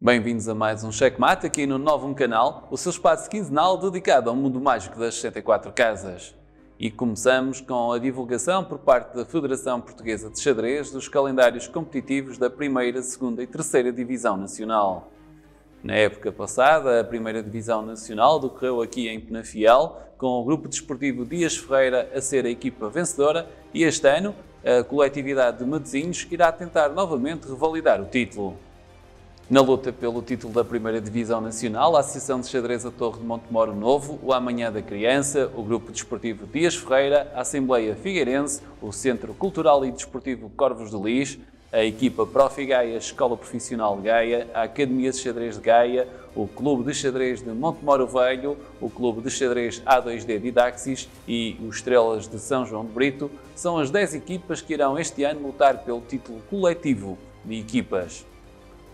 Bem-vindos a mais um Checkmate aqui no Novum Canal, o seu espaço quinzenal dedicado ao mundo mágico das 64 casas. E começamos com a divulgação por parte da Federação Portuguesa de Xadrez dos calendários competitivos da primeira, segunda e terceira Divisão Nacional. Na época passada, a primeira Divisão Nacional decorreu aqui em Penafiel, com o Grupo Desportivo Dias Ferreira a ser a equipa vencedora, e este ano a coletividade de Matosinhos irá tentar novamente revalidar o título. Na luta pelo título da primeira Divisão Nacional, a Associação de Xadrez a Torre de Montemoro Novo, o Amanhã da Criança, o Grupo Desportivo Dias Ferreira, a Assembleia Figueirense, o Centro Cultural e Desportivo Corvos de Lis, a equipa Profi Gaia Escola Profissional de Gaia, a Academia de Xadrez de Gaia, o Clube de Xadrez de Montemoro Velho, o Clube de Xadrez A2D Didaxis e os Estrelas de São João de Brito são as 10 equipas que irão este ano lutar pelo título coletivo de equipas.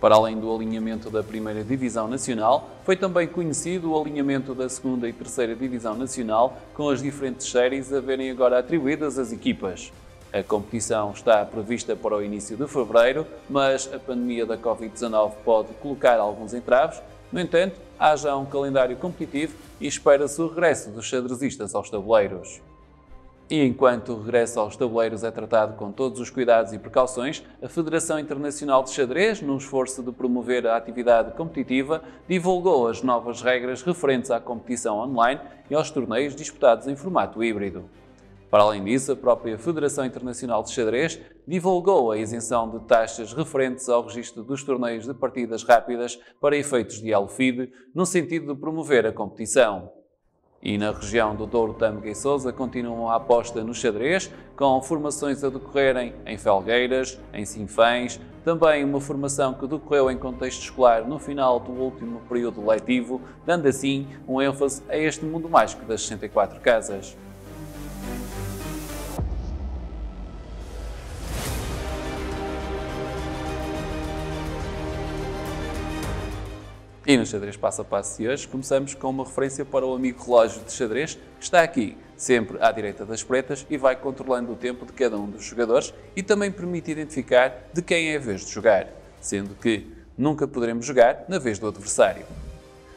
Para além do alinhamento da primeira Divisão Nacional, foi também conhecido o alinhamento da segunda e terceira Divisão Nacional, com as diferentes séries a verem agora atribuídas às equipas. A competição está prevista para o início de fevereiro, mas a pandemia da Covid-19 pode colocar alguns entraves. No entanto, há já um calendário competitivo e espera-se o regresso dos xadrezistas aos tabuleiros. E enquanto o regresso aos tabuleiros é tratado com todos os cuidados e precauções, a Federação Internacional de Xadrez, num esforço de promover a atividade competitiva, divulgou as novas regras referentes à competição online e aos torneios disputados em formato híbrido. Para além disso, a própria Federação Internacional de Xadrez divulgou a isenção de taxas referentes ao registro dos torneios de partidas rápidas para efeitos de Elo-Feed, no sentido de promover a competição. E na região do Douro, Tâmega e Sousa continuam a aposta no xadrez, com formações a decorrerem em Felgueiras, em Sinfãs, também uma formação que decorreu em contexto escolar no final do último período letivo, dando assim um ênfase a este mundo mágico das 64 casas. E no Xadrez Passo a Passo de hoje começamos com uma referência para o amigo relógio de xadrez, que está aqui, sempre à direita das pretas, e vai controlando o tempo de cada um dos jogadores e também permite identificar de quem é a vez de jogar, sendo que nunca poderemos jogar na vez do adversário.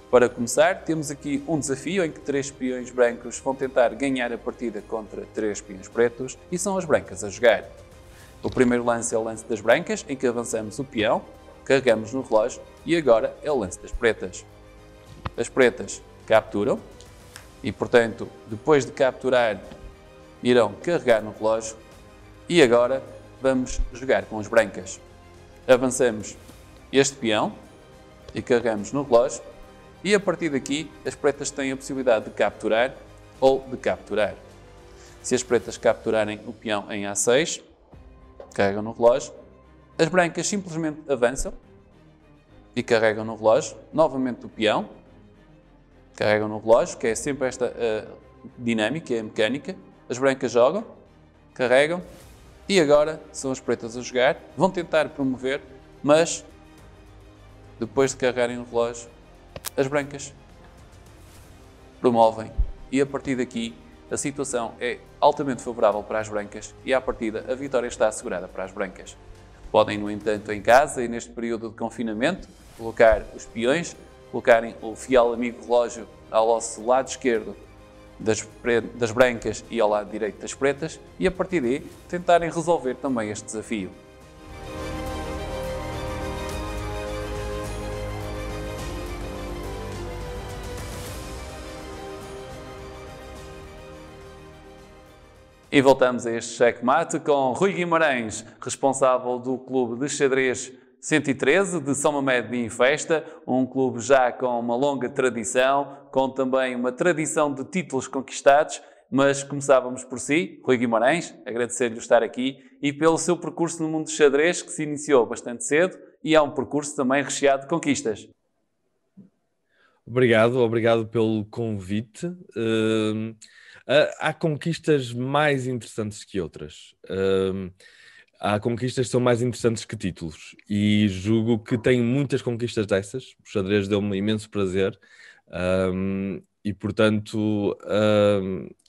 Para começar, temos aqui um desafio em que 3 peões brancos vão tentar ganhar a partida contra 3 peões pretos e são as brancas a jogar. O primeiro lance é o lance das brancas, em que avançamos o peão, carregamos no relógio e agora é o lance das pretas. As pretas capturam e, portanto, depois de capturar, irão carregar no relógio e agora vamos jogar com as brancas. Avançamos este peão e carregamos no relógio e a partir daqui as pretas têm a possibilidade de capturar ou de capturar. Se as pretas capturarem o peão em A6, carregam no relógio. As brancas simplesmente avançam e carregam no relógio, novamente o peão, carregam no relógio, que é sempre esta dinâmica, a mecânica. As brancas jogam, carregam e agora são as pretas a jogar. Vão tentar promover, mas depois de carregarem no relógio, as brancas promovem e a partir daqui a situação é altamente favorável para as brancas e à partida a vitória está assegurada para as brancas. Podem, no entanto, em casa e neste período de confinamento, colocar os peões, colocarem o fiel amigo relógio ao nosso lado esquerdo das brancas e ao lado direito das pretas e a partir daí tentarem resolver também este desafio. E voltamos a este checkmate com Rui Guimarães, responsável do Clube de Xadrez 113 de São Mamede de Infesta, um clube já com uma longa tradição, com também uma tradição de títulos conquistados, mas começávamos por si, Rui Guimarães, agradecer-lhe estar aqui e pelo seu percurso no mundo do xadrez, que se iniciou bastante cedo e é um percurso também recheado de conquistas. Obrigado pelo convite. Há conquistas mais interessantes que outras. Há conquistas que são mais interessantes que títulos e julgo que tenho muitas conquistas dessas. O xadrez deu-me imenso prazer portanto,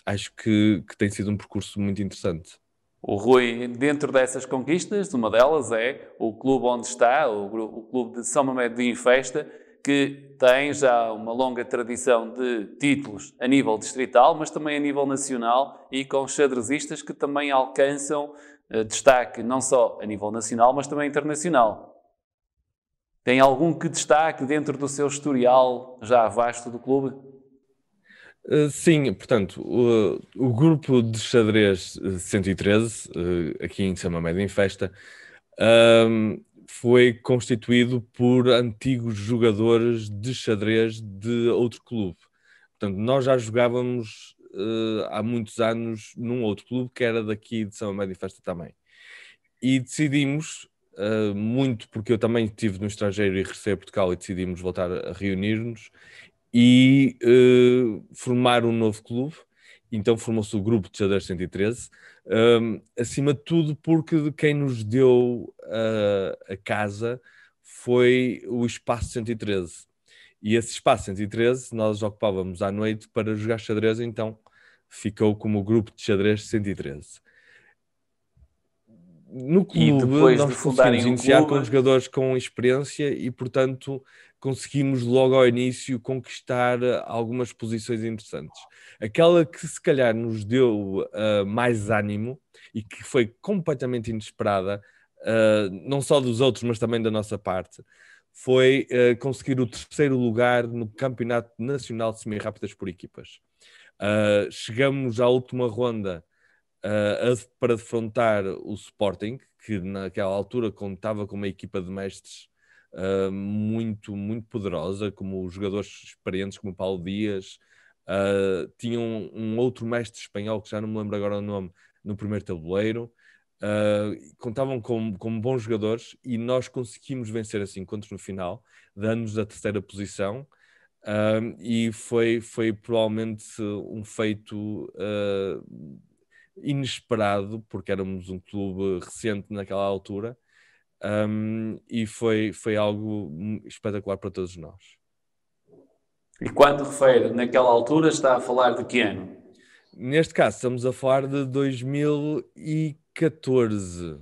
acho que tem sido um percurso muito interessante. O Rui, dentro dessas conquistas, uma delas é o clube onde está, o clube de São Mamede de Infesta, que tem já uma longa tradição de títulos a nível distrital, mas também a nível nacional e com xadrezistas que também alcançam destaque não só a nível nacional, mas também internacional. Tem algum que destaque dentro do seu historial já vasto do clube? Sim, portanto, o grupo de xadrez 113, aqui em São Mamede em Festa, foi constituído por antigos jogadores de xadrez de outro clube. Portanto, nós já jogávamos há muitos anos num outro clube que era daqui de São Mamede em Festa também. E decidimos, muito porque eu também estive no estrangeiro e regressei a Portugal e decidimos voltar a reunir-nos e formar um novo clube. Então formou-se o grupo de xadrez 113, acima de tudo porque quem nos deu a casa foi o Espaço 113. E esse Espaço 113 nós ocupávamos à noite para jogar xadrez, então ficou como o grupo de xadrez 113. No E clube, depois de nós conseguimos fundarem o iniciar com clube, jogadores com experiência e, portanto, conseguimos logo ao início conquistar algumas posições interessantes. Aquela que se calhar nos deu mais ânimo e que foi completamente inesperada, não só dos outros, mas também da nossa parte, foi conseguir o terceiro lugar no Campeonato Nacional de Semi-Rápidas por equipas. Chegamos à última ronda para defrontar o Sporting, que naquela altura contava com uma equipa de mestres muito, muito poderosa, como os jogadores experientes como Paulo Dias, tinham um outro mestre espanhol, que já não me lembro agora o nome, no primeiro tabuleiro. Contavam com bons jogadores e nós conseguimos vencer esse encontro no final, dando-nos a terceira posição. E foi provavelmente um feito inesperado, porque éramos um clube recente naquela altura, e foi algo espetacular para todos nós. e quando refere naquela altura, está a falar de que ano? Neste caso, estamos a falar de 2014.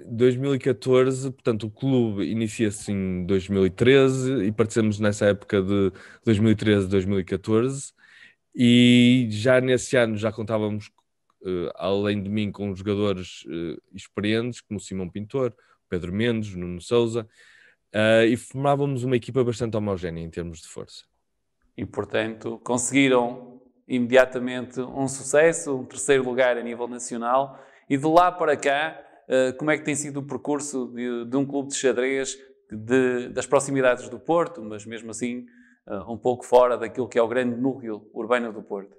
2014, portanto, o clube inicia-se em 2013 e participamos nessa época de 2013, 2014, e já nesse ano já contávamos, além de mim, com jogadores experientes, como o Simão Pintor, Pedro Mendes, Nuno Sousa, e formávamos uma equipa bastante homogénea em termos de força. E, portanto, conseguiram imediatamente um sucesso, um terceiro lugar a nível nacional. E de lá para cá, como é que tem sido o percurso de um clube de xadrez das proximidades do Porto, mas mesmo assim um pouco fora daquilo que é o grande núcleo urbano do Porto?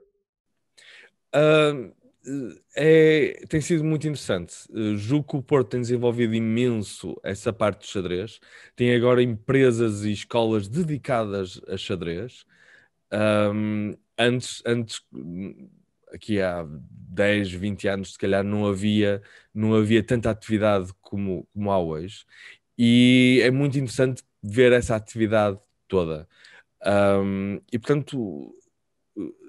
Tem sido muito interessante. Julgo que o Porto tem desenvolvido imenso essa parte do xadrez. Tem agora empresas e escolas dedicadas a xadrez. Antes, aqui há 10, 20 anos, se calhar não havia tanta atividade como há hoje. E é muito interessante ver essa atividade toda. E, portanto,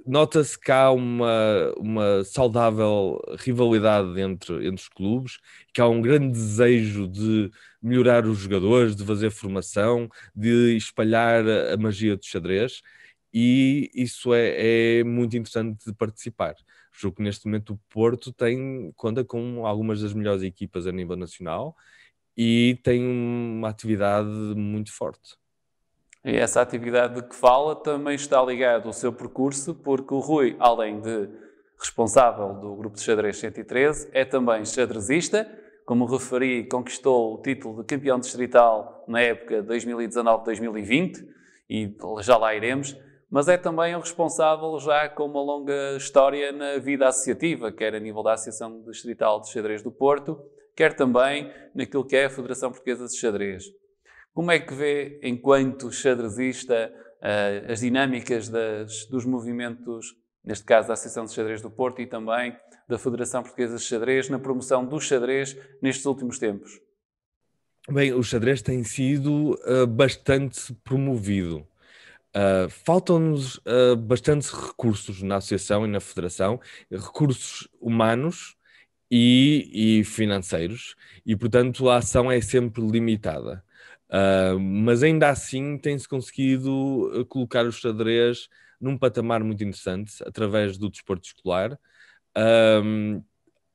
nota-se que há uma saudável rivalidade entre os clubes, que há um grande desejo de melhorar os jogadores, de fazer formação, de espalhar a magia do xadrez, e isso é muito interessante de participar. Julgo que neste momento o Porto conta com algumas das melhores equipas a nível nacional e tem uma atividade muito forte. E essa atividade de que fala também está ligada ao seu percurso, porque o Rui, além de responsável do grupo de xadrez 113, é também xadrezista. Como referi, conquistou o título de campeão distrital na época 2019-2020 e já lá iremos, mas é também o responsável já com uma longa história na vida associativa, quer a nível da Associação Distrital de Xadrez do Porto, quer também naquilo que é a Federação Portuguesa de Xadrez. Como é que vê, enquanto xadrezista, as dinâmicas dos movimentos, neste caso da Associação de Xadrez do Porto e também da Federação Portuguesa de Xadrez, na promoção do xadrez nestes últimos tempos? Bem, o xadrez tem sido bastante promovido. Faltam-nos bastantes recursos na associação e na federação, recursos humanos e financeiros, e portanto a ação é sempre limitada. Mas ainda assim tem-se conseguido colocar o xadrez num patamar muito interessante através do desporto escolar.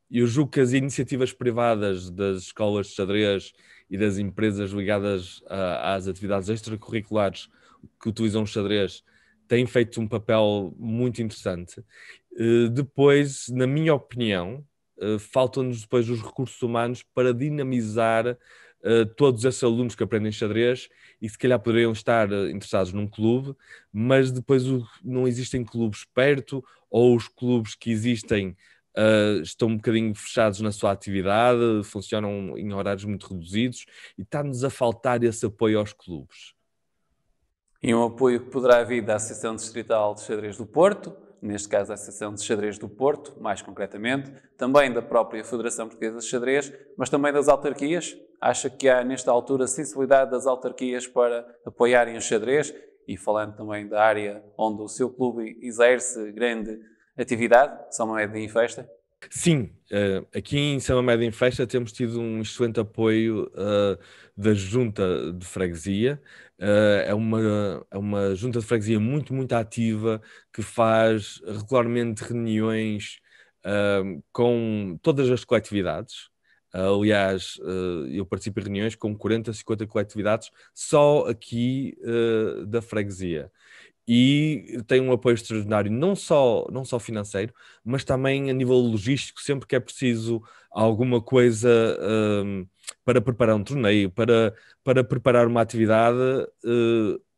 Eu julgo que as iniciativas privadas das escolas de xadrez e das empresas ligadas às atividades extracurriculares que utilizam o xadrez têm feito um papel muito interessante. Depois, na minha opinião, faltam-nos depois os recursos humanos para dinamizar todos esses alunos que aprendem xadrez e se calhar poderiam estar interessados num clube, mas depois não existem clubes perto, ou os clubes que existem estão um bocadinho fechados na sua atividade, funcionam em horários muito reduzidos e está-nos a faltar esse apoio aos clubes. E um apoio que poderá vir da Associação Distrital de Xadrez do Porto, neste caso a Associação de Xadrez do Porto, mais concretamente, também da própria Federação Portuguesa de Xadrez, mas também das autarquias. Acha que há, nesta altura, sensibilidade das autarquias para apoiarem o xadrez e falando também da área onde o seu clube exerce grande atividade, São Mamede em Festa? Sim, aqui em São Mamede em Festa temos tido um excelente apoio da Junta de Freguesia. É uma Junta de Freguesia muito, muito ativa, que faz regularmente reuniões com todas as coletividades. Aliás, eu participo em reuniões com 40, 50 coletividades só aqui da freguesia. E tem um apoio extraordinário, não só financeiro, mas também a nível logístico, sempre que é preciso alguma coisa para preparar um torneio, para preparar uma atividade,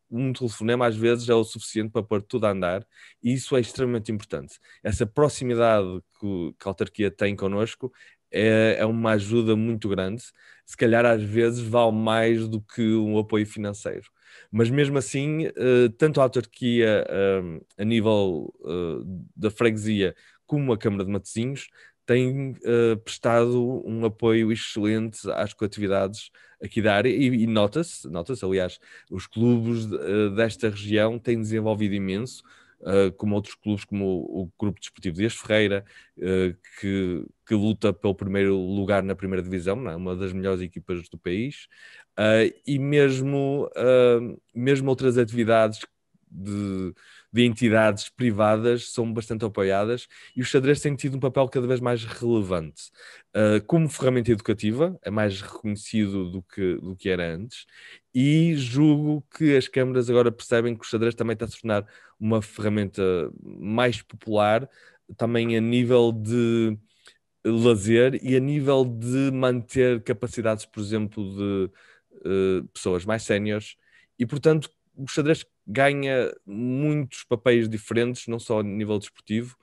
um telefonema às vezes é o suficiente para pôr tudo a andar, e isso é extremamente importante. Essa proximidade que a autarquia tem connosco é uma ajuda muito grande, se calhar às vezes vale mais do que um apoio financeiro. Mas mesmo assim, tanto a autarquia a nível da freguesia como a Câmara de Matosinhos têm prestado um apoio excelente às coletividades aqui da área e nota-se, aliás, os clubes desta região têm desenvolvido imenso, como outros clubes, como o Grupo Desportivo Dias Ferreira, que luta pelo primeiro lugar na primeira divisão, não é? Uma das melhores equipas do país, e mesmo outras atividades de entidades privadas são bastante apoiadas, e o xadrez tem tido um papel cada vez mais relevante. Como ferramenta educativa, é mais reconhecido do que era antes, e julgo que as câmaras agora percebem que o xadrez também está a se tornar uma ferramenta mais popular, também a nível de lazer e a nível de manter capacidades, por exemplo, de pessoas mais séniores, e portanto o xadrez ganha muitos papéis diferentes, não só a nível desportivo,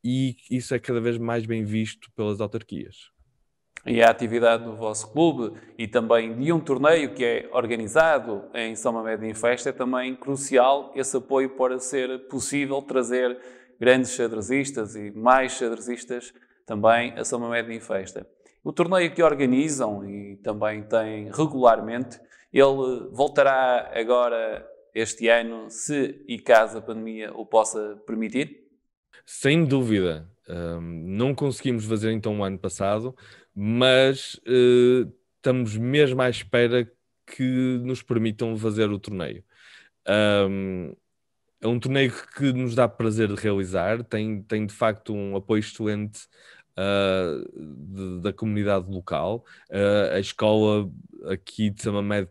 e isso é cada vez mais bem visto pelas autarquias. E a atividade do vosso clube e também de um torneio que é organizado em São Mamede em Festa é também crucial esse apoio para ser possível trazer grandes xadrezistas e mais xadrezistas também a São Mamede em Festa. O torneio que organizam e também têm regularmente, ele voltará agora este ano, se e caso a pandemia o possa permitir? Sem dúvida. Não conseguimos fazer então o ano passado, mas estamos mesmo à espera que nos permitam fazer o torneio. É um torneio que nos dá prazer de realizar, tem de facto um apoio excelente da comunidade local. A escola aqui de São Mamede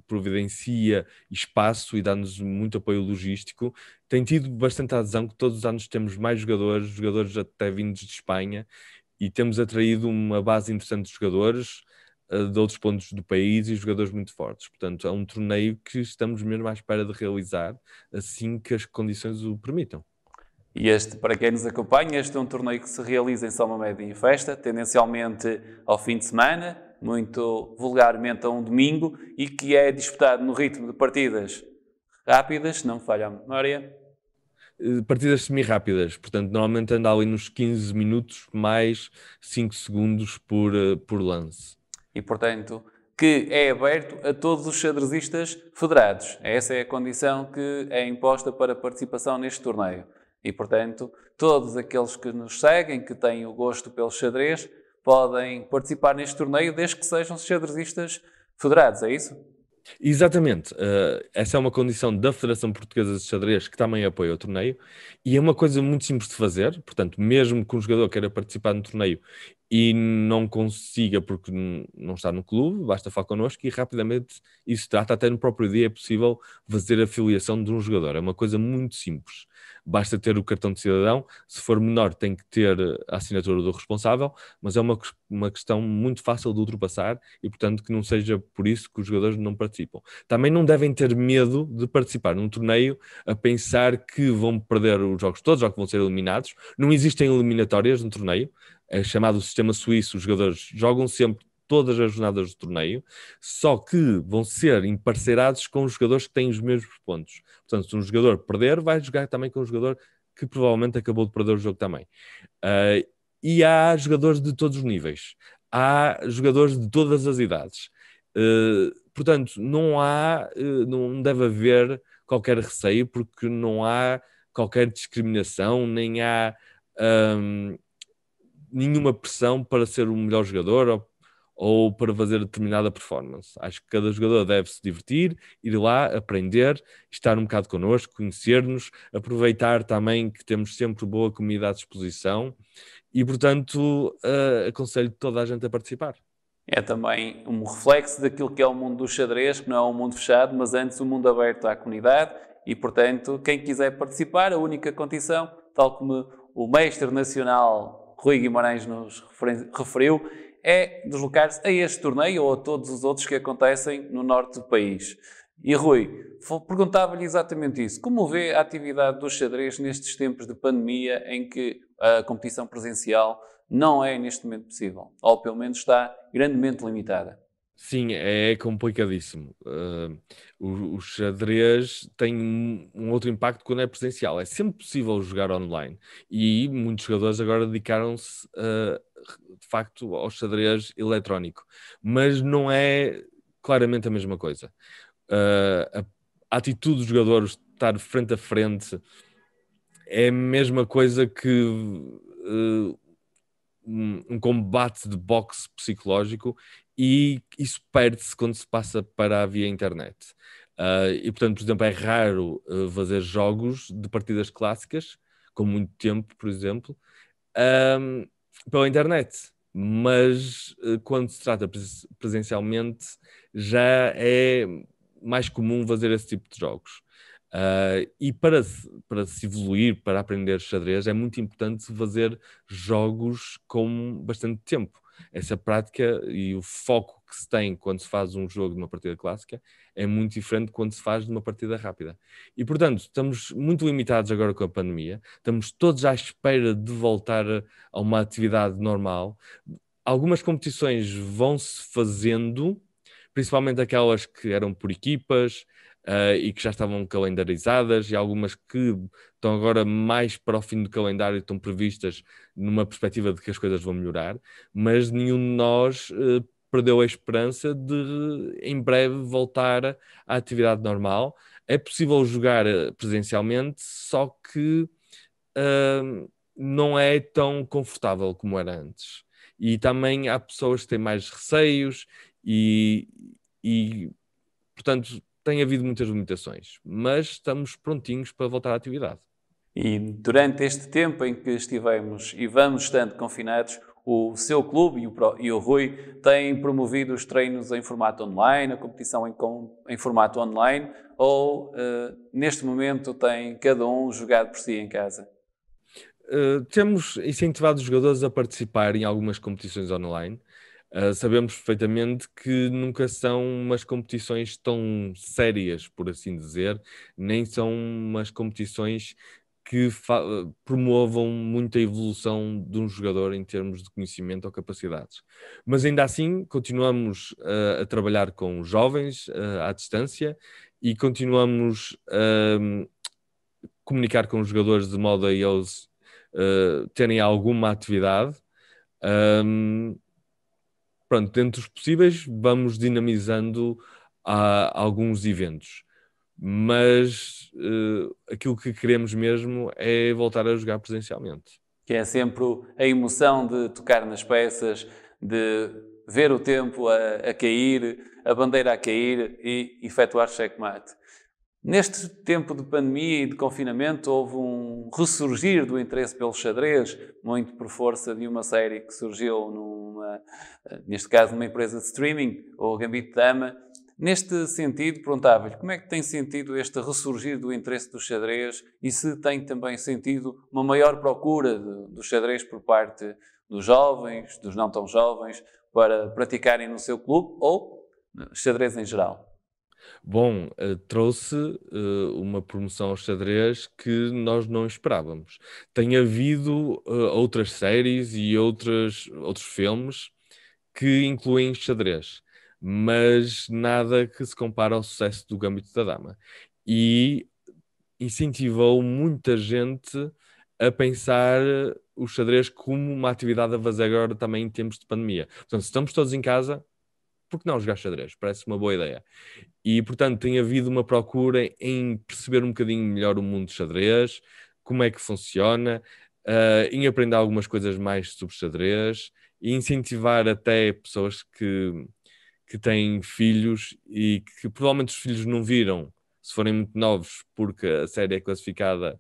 providencia espaço e dá-nos muito apoio logístico. Tem tido bastante adesão, que todos os anos temos mais jogadores até vindos de Espanha, e temos atraído uma base interessante de jogadores de outros pontos do país e jogadores muito fortes. Portanto, é um torneio que estamos mesmo à espera de realizar assim que as condições o permitam. E este, para quem nos acompanha, este é um torneio que se realiza em São Mamede em Festa, tendencialmente ao fim de semana, muito vulgarmente a um domingo, e que é disputado no ritmo de partidas rápidas, se não me falha a memória. Partidas semi-rápidas, portanto, normalmente anda ali nos 15 minutos mais 5 segundos por lance. E, portanto, que é aberto a todos os xadrezistas federados. Essa é a condição que é imposta para a participação neste torneio. E, portanto, todos aqueles que nos seguem, que têm o gosto pelo xadrez, podem participar neste torneio desde que sejam xadrezistas federados, é isso? Exatamente. Essa é uma condição da Federação Portuguesa de Xadrez, que também apoia o torneio, e é uma coisa muito simples de fazer. Portanto, mesmo que um jogador queira participar no torneio e não consiga porque não está no clube, basta falar connosco e rapidamente isso trata. Até no próprio dia é possível fazer a filiação de um jogador. É uma coisa muito simples. Basta ter o cartão de cidadão. Se for menor, tem que ter a assinatura do responsável, mas é uma questão muito fácil de ultrapassar e, portanto, que não seja por isso que os jogadores não participam. Também não devem ter medo de participar num torneio a pensar que vão perder os jogos todos ou que vão ser eliminados. Não existem eliminatórias no torneio. É chamado sistema suíço. Os jogadores jogam sempre todas as jornadas do torneio, só que vão ser emparceirados com os jogadores que têm os mesmos pontos. Portanto, se um jogador perder, vai jogar também com um jogador que provavelmente acabou de perder o jogo também. E há jogadores de todos os níveis. Há jogadores de todas as idades. Portanto, não deve haver qualquer receio, porque não há qualquer discriminação, nem há nenhuma pressão para ser o melhor jogador ou para fazer determinada performance. Acho que cada jogador deve se divertir, ir lá, aprender, estar um bocado connosco, conhecer-nos, aproveitar também que temos sempre boa comunidade de exposição e, portanto, aconselho toda a gente a participar. É também um reflexo daquilo que é o mundo do xadrez, que não é um mundo fechado, mas antes um mundo aberto à comunidade e, portanto, quem quiser participar, a única condição, tal como o mestre nacional Rui Guimarães nos referiu, é deslocar-se a este torneio ou a todos os outros que acontecem no norte do país. E Rui, perguntava-lhe exatamente isso. Como vê a atividade do xadrez nestes tempos de pandemia em que a competição presencial não é neste momento possível? Ou pelo menos está grandemente limitada? Sim, é complicadíssimo. O xadrez tem um outro impacto quando é presencial. É sempre possível jogar online. E muitos jogadores agora dedicaram-se, de facto, ao xadrez eletrónico. Mas não é claramente a mesma coisa. A atitude dos jogadores de estar frente a frente é a mesma coisa que um combate de boxe psicológico, e isso perde-se quando se passa para a via internet. E portanto, por exemplo, é raro fazer jogos de partidas clássicas, com muito tempo, por exemplo, pela internet. Mas quando se trata presencialmente, já é mais comum fazer esse tipo de jogos. E para se evoluir, para aprender xadrez, é muito importante fazer jogos com bastante tempo. Essa prática e o foco que se tem quando se faz um jogo de uma partida clássica é muito diferente quando se faz de uma partida rápida. E, portanto, estamos muito limitados agora com a pandemia, estamos todos à espera de voltar a uma atividade normal. Algumas competições vão-se fazendo, principalmente aquelas que eram por equipas, e que já estavam calendarizadas, e algumas que estão agora mais para o fim do calendário, estão previstas numa perspectiva de que as coisas vão melhorar, mas nenhum de nós perdeu a esperança de em breve voltar à atividade normal. É possível jogar presencialmente, só que não é tão confortável como era antes. E também há pessoas que têm mais receios e portanto, tem havido muitas limitações, mas estamos prontinhos para voltar à atividade. E durante este tempo em que estivemos e vamos estando confinados, o seu clube e o Rui têm promovido os treinos em formato online, a competição em formato online, ou neste momento tem cada um jogado por si em casa? Temos incentivado os jogadores a participar em algumas competições online. Sabemos perfeitamente que nunca são umas competições tão sérias, por assim dizer, nem são umas competições que promovam muita evolução de um jogador em termos de conhecimento ou capacidades. Mas ainda assim, continuamos a trabalhar com jovens à distância e continuamos a comunicar com os jogadores de modo a eles terem alguma atividade. Pronto, dentro dos possíveis, vamos dinamizando alguns eventos. Mas aquilo que queremos mesmo é voltar a jogar presencialmente. que é sempre a emoção de tocar nas peças, de ver o tempo a cair, a bandeira a cair e efetuar checkmate. Neste tempo de pandemia e de confinamento houve um ressurgir do interesse pelo xadrez, muito por força de uma série que surgiu neste caso numa empresa de streaming, o Gambito de Dama. Neste sentido, perguntava-lhe como é que tem sentido este ressurgir do interesse do xadrez e se tem também sentido uma maior procura do xadrez por parte dos jovens, dos não tão jovens, para praticarem no seu clube ou xadrez em geral. Bom, trouxe uma promoção ao xadrez que nós não esperávamos. Tem havido outras séries e outros filmes que incluem xadrez, mas nada que se compare ao sucesso do Gambito da Dama. E incentivou muita gente a pensar o xadrez como uma atividade a fazer agora também em tempos de pandemia. Portanto, se estamos todos em casa, por que não jogar xadrez? Parece uma boa ideia. E, portanto, tem havido uma procura em perceber um bocadinho melhor o mundo de xadrez, como é que funciona, em aprender algumas coisas mais sobre xadrez e incentivar até pessoas que têm filhos e que provavelmente os filhos não viram se forem muito novos, porque a série é classificada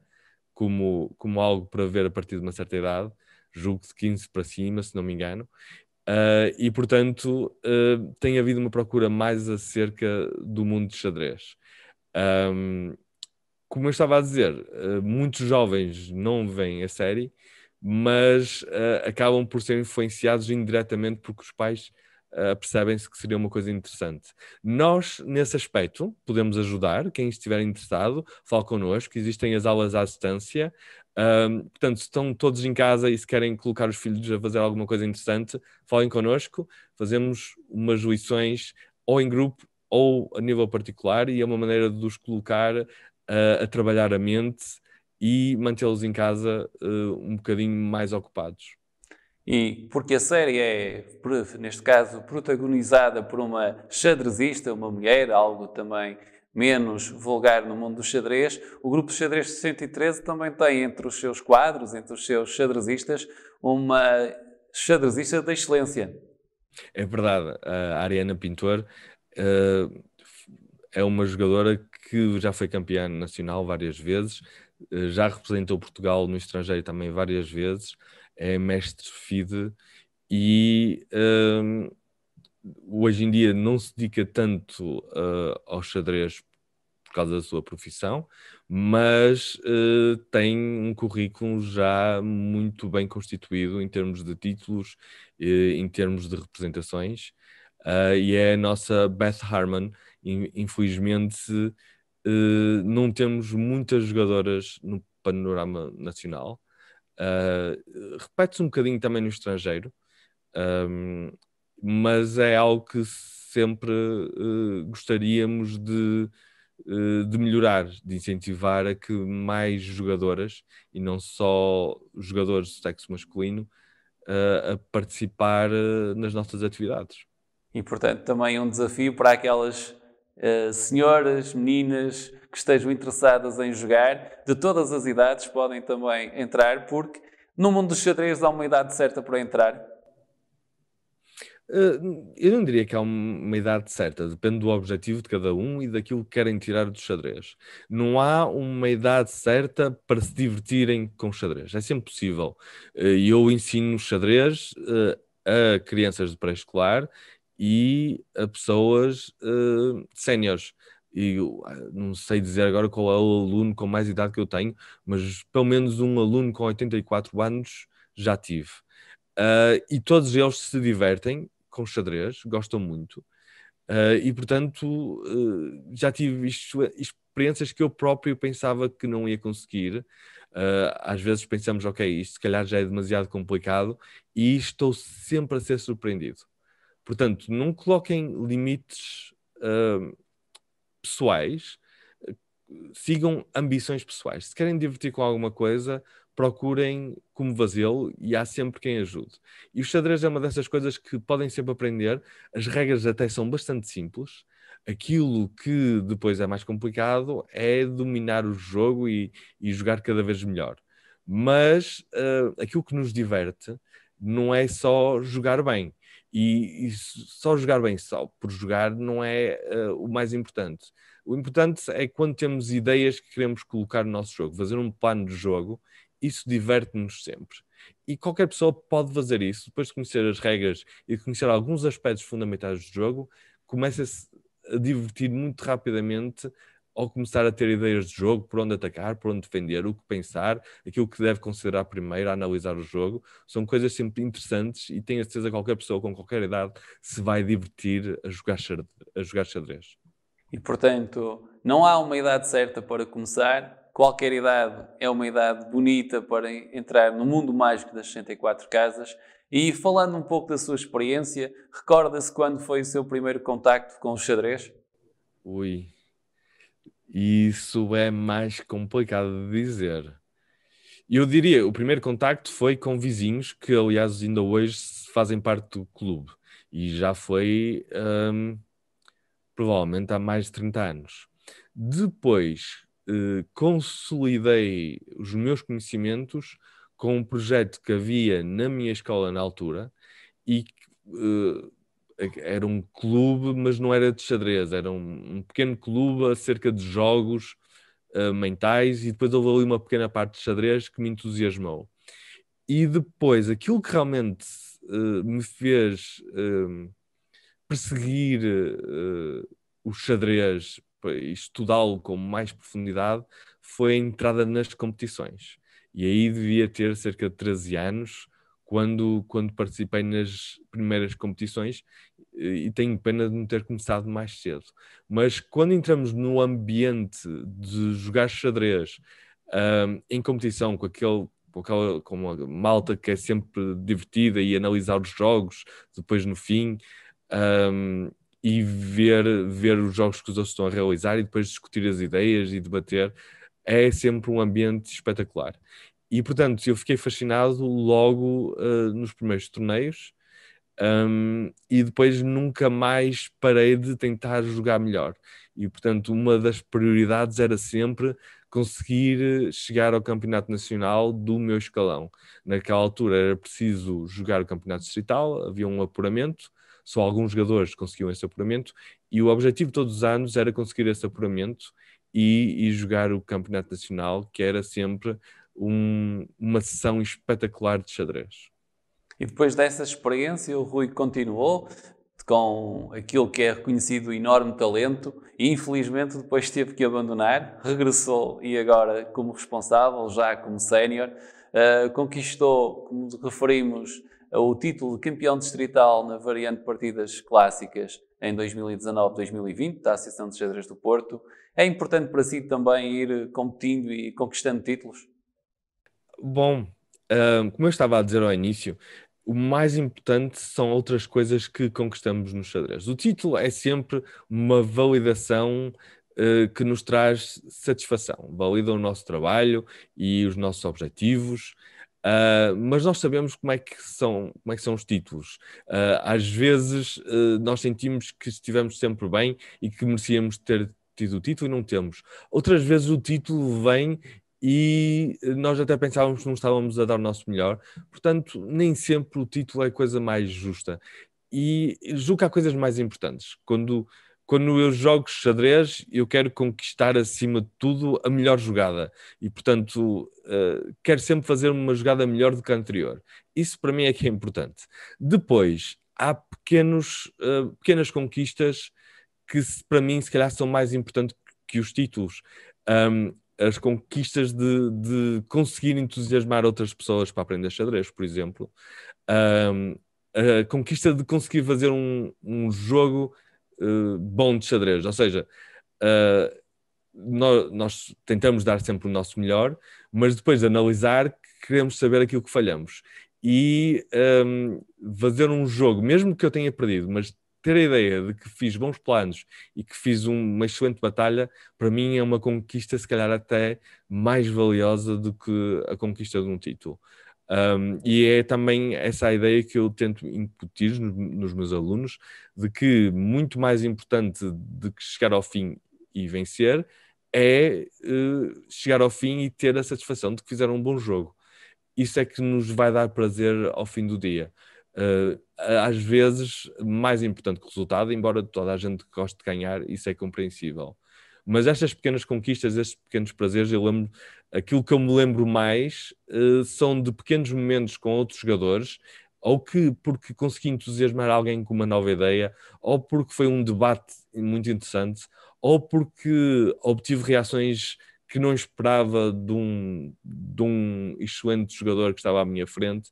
como algo para ver a partir de uma certa idade, julgo de 15 para cima, se não me engano. E, portanto, tem havido uma procura mais acerca do mundo de xadrez. Como eu estava a dizer, muitos jovens não veem a série, mas acabam por ser influenciados indiretamente porque os pais percebem-se que seria uma coisa interessante. Nós, nesse aspecto, podemos ajudar. Quem estiver interessado, fale connosco. Existem as aulas à distância. Portanto, se estão todos em casa e se querem colocar os filhos a fazer alguma coisa interessante, falem connosco. Fazemos umas lições ou em grupo ou a nível particular e é uma maneira de os colocar a trabalhar a mente e mantê-los em casa um bocadinho mais ocupados. E porque a série é, neste caso, protagonizada por uma xadrezista, uma mulher, algo também menos vulgar no mundo do xadrez, o grupo de xadrez 613 também tem entre os seus quadros, entre os seus xadrezistas, uma xadrezista de excelência. É verdade, a Ariana Pintor é uma jogadora que já foi campeã nacional várias vezes, já representou Portugal no estrangeiro também várias vezes, é mestre FIDE e hoje em dia não se dedica tanto ao xadrez por causa da sua profissão, mas tem um currículo já muito bem constituído em termos de títulos, em termos de representações, e é a nossa Beth Harmon. Infelizmente, não temos muitas jogadoras no panorama nacional. Repete-se um bocadinho também no estrangeiro, mas é algo que sempre gostaríamos de melhorar, de incentivar a que mais jogadoras, e não só jogadores de sexo masculino, a participar nas nossas atividades. E, portanto, também um desafio para aquelas senhoras, meninas que estejam interessadas em jogar, de todas as idades, podem também entrar, porque no mundo dos xadrez há uma idade certa para entrar. Eu não diria que há uma idade certa, depende do objetivo de cada um e daquilo que querem tirar do xadrez. Não há uma idade certa para se divertirem com xadrez, é sempre possível. Eu ensino xadrez a crianças de pré-escolar e a pessoas séniores. E não sei dizer agora qual é o aluno com mais idade que eu tenho, mas pelo menos um aluno com 84 anos já tive. E todos eles se divertem com xadrez, gostam muito. E, portanto, já tive experiências que eu próprio pensava que não ia conseguir. Às vezes pensamos, ok, isto se calhar já é demasiado complicado e estou sempre a ser surpreendido. Portanto, não coloquem limites pessoais, sigam ambições pessoais. Se querem divertir com alguma coisa, procurem como fazê-lo e há sempre quem ajude. E o xadrez é uma dessas coisas que podem sempre aprender. As regras até são bastante simples. Aquilo que depois é mais complicado é dominar o jogo e jogar cada vez melhor. Mas aquilo que nos diverte não é só jogar bem. E só jogar bem só por jogar não é o mais importante. O importante é quando temos ideias que queremos colocar no nosso jogo, fazer um plano de jogo, isso diverte-nos sempre. E qualquer pessoa pode fazer isso, depois de conhecer as regras e de conhecer alguns aspectos fundamentais do jogo, começa-se a divertir muito rapidamente ao começar a ter ideias de jogo, por onde atacar, por onde defender, o que pensar, aquilo que deve considerar primeiro, a analisar o jogo. São coisas sempre interessantes e tenho a certeza que qualquer pessoa com qualquer idade se vai divertir a jogar xadrez. E, portanto, não há uma idade certa para começar. Qualquer idade é uma idade bonita para entrar no mundo mágico das 64 casas. E falando um pouco da sua experiência, recorda-se quando foi o seu primeiro contacto com o xadrez? Ui, isso é mais complicado de dizer. Eu diria, o primeiro contacto foi com vizinhos que, aliás, ainda hoje fazem parte do clube. E já foi, provavelmente, há mais de 30 anos. Depois, consolidei os meus conhecimentos com um projeto que havia na minha escola na altura e era um clube, mas não era de xadrez, era um pequeno clube acerca de jogos mentais e depois houve ali uma pequena parte de xadrez que me entusiasmou. E depois, aquilo que realmente me fez perseguir o xadrez e estudá-lo com mais profundidade foi a entrada nas competições. E aí devia ter cerca de 13 anos quando participei nas primeiras competições e tenho pena de não ter começado mais cedo. Mas quando entramos no ambiente de jogar xadrez em competição com uma malta que é sempre divertida e analisar os jogos depois no fim, e ver os jogos que os outros estão a realizar e depois discutir as ideias e debater, é sempre um ambiente espetacular. E, portanto, eu fiquei fascinado logo nos primeiros torneios e depois nunca mais parei de tentar jogar melhor. E, portanto, uma das prioridades era sempre conseguir chegar ao campeonato nacional do meu escalão. Naquela altura era preciso jogar o campeonato distrital, havia um apuramento, só alguns jogadores conseguiam esse apuramento, e o objetivo todos os anos era conseguir esse apuramento e jogar o campeonato nacional, que era sempre uma sessão espetacular de xadrez. E depois dessa experiência, o Rui continuou com aquilo que é reconhecido enorme talento e infelizmente depois teve que abandonar, regressou e agora como responsável, já como sénior, conquistou, como referimos, o título de campeão distrital na variante de partidas clássicas em 2019-2020 da Associação de Xadrez do Porto. É importante para si também ir competindo e conquistando títulos? Bom, como eu estava a dizer ao início, o mais importante são outras coisas que conquistamos no xadrez. O título é sempre uma validação que nos traz satisfação, valida o nosso trabalho e os nossos objetivos. Mas nós sabemos como é que são os títulos. Às vezes nós sentimos que estivemos sempre bem e que merecíamos ter tido o título e não temos. Outras vezes o título vem e nós até pensávamos que não estávamos a dar o nosso melhor. Portanto, nem sempre o título é a coisa mais justa. E julgo que há coisas mais importantes. Quando eu jogo xadrez, eu quero conquistar acima de tudo a melhor jogada. E, portanto, quero sempre fazer uma jogada melhor do que a anterior. Isso para mim é que é importante. Depois, há pequenas conquistas que para mim se calhar são mais importantes que os títulos. As conquistas de conseguir entusiasmar outras pessoas para aprender xadrez, por exemplo. A conquista de conseguir fazer um jogo bom de xadrez, ou seja, nós tentamos dar sempre o nosso melhor, mas depois de analisar, queremos saber aquilo que falhamos. E fazer um jogo, mesmo que eu tenha perdido, mas ter a ideia de que fiz bons planos e que fiz uma excelente batalha, para mim é uma conquista, se calhar até mais valiosa do que a conquista de um título. E é também essa a ideia que eu tento incutir nos meus alunos, de que muito mais importante do que chegar ao fim e vencer é chegar ao fim e ter a satisfação de que fizeram um bom jogo. isso é que nos vai dar prazer ao fim do dia. Às vezes, mais importante que o resultado, embora toda a gente goste de ganhar, isso é compreensível. Mas estas pequenas conquistas, estes pequenos prazeres, aquilo que eu me lembro mais são de pequenos momentos com outros jogadores, ou que porque consegui entusiasmar alguém com uma nova ideia, ou porque foi um debate muito interessante, ou porque obtive reações que não esperava de um excelente jogador que estava à minha frente.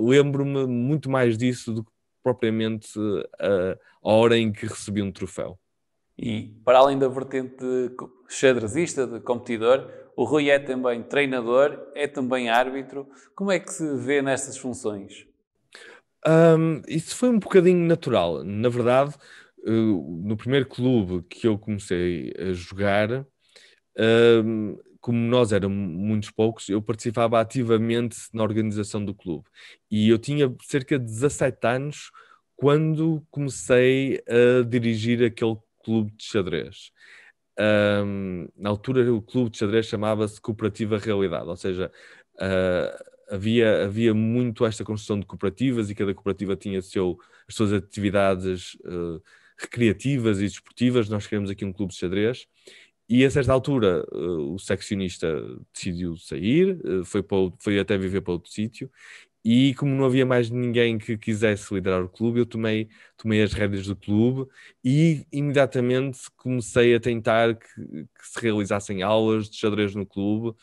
Lembro-me muito mais disso do que propriamente a hora em que recebi um troféu. E, para além da vertente xadrezista, de competidor, o Rui é também treinador, é também árbitro. Como é que se vê nestas funções? Isso foi um bocadinho natural. Na verdade, no primeiro clube que eu comecei a jogar, como nós éramos muitos poucos, eu participava ativamente na organização do clube. E eu tinha cerca de 17 anos quando comecei a dirigir aquele clube de xadrez. Na altura, o clube de xadrez chamava-se Cooperativa Realidade, ou seja, havia muito esta construção de cooperativas e cada cooperativa tinha as suas atividades recreativas e desportivas. Nós criamos aqui um clube de xadrez. E a certa altura o seccionista decidiu sair, foi até viver para outro sítio, e como não havia mais ninguém que quisesse liderar o clube, eu tomei as rédeas do clube e imediatamente comecei a tentar que se realizassem aulas de xadrez no clube.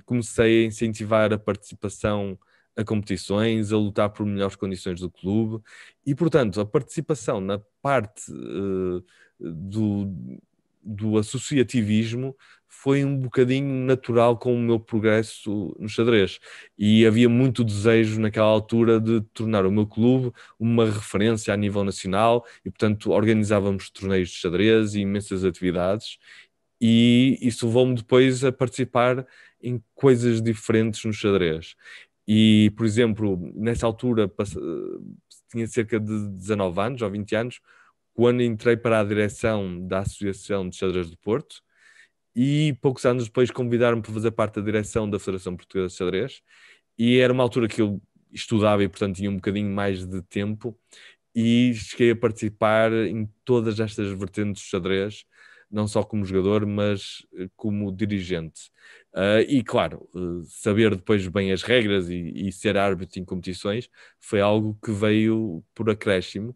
Comecei a incentivar a participação a competições, a lutar por melhores condições do clube e, portanto, a participação na parte do associativismo foi um bocadinho natural com o meu progresso no xadrez. E havia muito desejo naquela altura de tornar o meu clube uma referência a nível nacional e, portanto, organizávamos torneios de xadrez e imensas atividades. E isso levou-me depois a participar em coisas diferentes no xadrez. E, por exemplo, nessa altura tinha cerca de 19 anos ou 20 anos, quando entrei para a direção da Associação de Xadrez do Porto e poucos anos depois convidaram-me para fazer parte da direção da Federação Portuguesa de Xadrez e era uma altura que eu estudava e portanto tinha um bocadinho mais de tempo e cheguei a participar em todas estas vertentes de xadrez, não só como jogador, mas como dirigente. E claro, saber depois bem as regras e ser árbitro em competições foi algo que veio por acréscimo.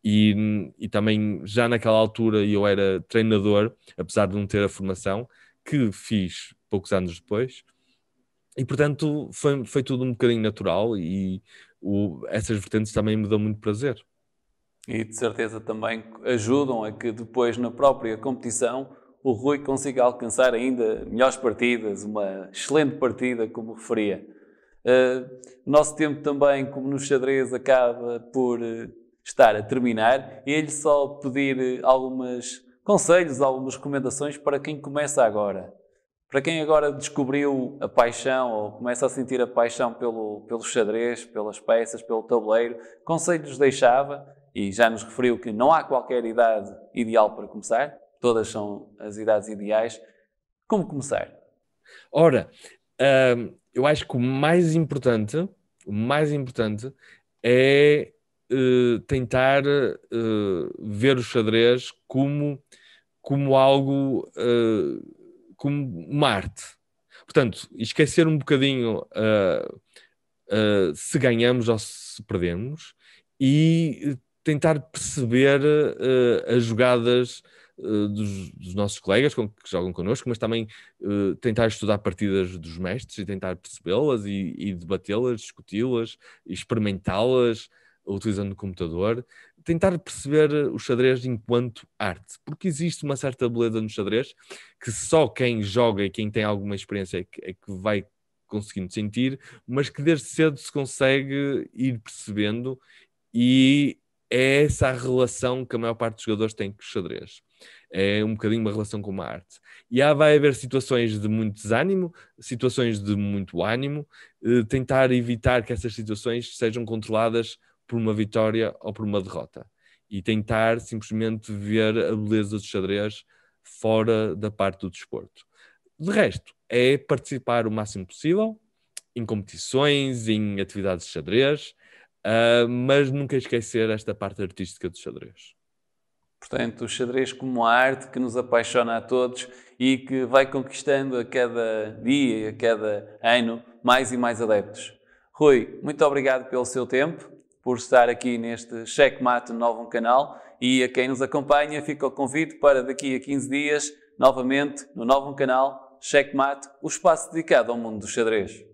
E também já naquela altura eu era treinador, apesar de não ter a formação, que fiz poucos anos depois. E portanto foi tudo um bocadinho natural e essas vertentes também me dão muito prazer. E de certeza também ajudam a que depois na própria competição o Rui consiga alcançar ainda melhores partidas, uma excelente partida, como referia. O nosso tempo também, como no xadrez, acaba por estar a terminar e ele só pedir alguns conselhos, algumas recomendações para quem começa agora. Para quem agora descobriu a paixão ou começa a sentir a paixão pelo xadrez, pelas peças, pelo tabuleiro, conselhos deixava e já nos referiu que não há qualquer idade ideal para começar, todas são as idades ideais. Como começar? Ora, eu acho que o mais importante é tentar ver o xadrez como algo, como uma arte. Portanto, esquecer um bocadinho se ganhamos ou se perdemos e tentar perceber as jogadas dos nossos colegas que jogam connosco, mas também tentar estudar partidas dos mestres e tentar percebê-las e debatê-las, discuti-las, experimentá-las, utilizando o computador. Tentar perceber o xadrez enquanto arte, porque existe uma certa beleza no xadrez que só quem joga e quem tem alguma experiência é que vai conseguindo sentir, mas que desde cedo se consegue ir percebendo e é essa a relação que a maior parte dos jogadores tem com o xadrez. É um bocadinho uma relação com uma arte. E vai haver situações de muito desânimo, situações de muito ânimo, tentar evitar que essas situações sejam controladas por uma vitória ou por uma derrota. E tentar simplesmente ver a beleza do xadrez fora da parte do desporto. De resto, é participar o máximo possível, em competições, em atividades de xadrez, mas nunca esquecer esta parte artística do xadrez. Portanto, o xadrez como a arte que nos apaixona a todos e que vai conquistando a cada dia, a cada ano, mais e mais adeptos. Rui, muito obrigado pelo seu tempo, por estar aqui neste Checkmate no Novo Canal, e a quem nos acompanha fica o convite para daqui a 15 dias, novamente no Novo Canal, Checkmate, o espaço dedicado ao mundo do xadrez.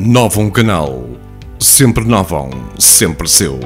Novo Canal. Sempre Novão, sempre seu.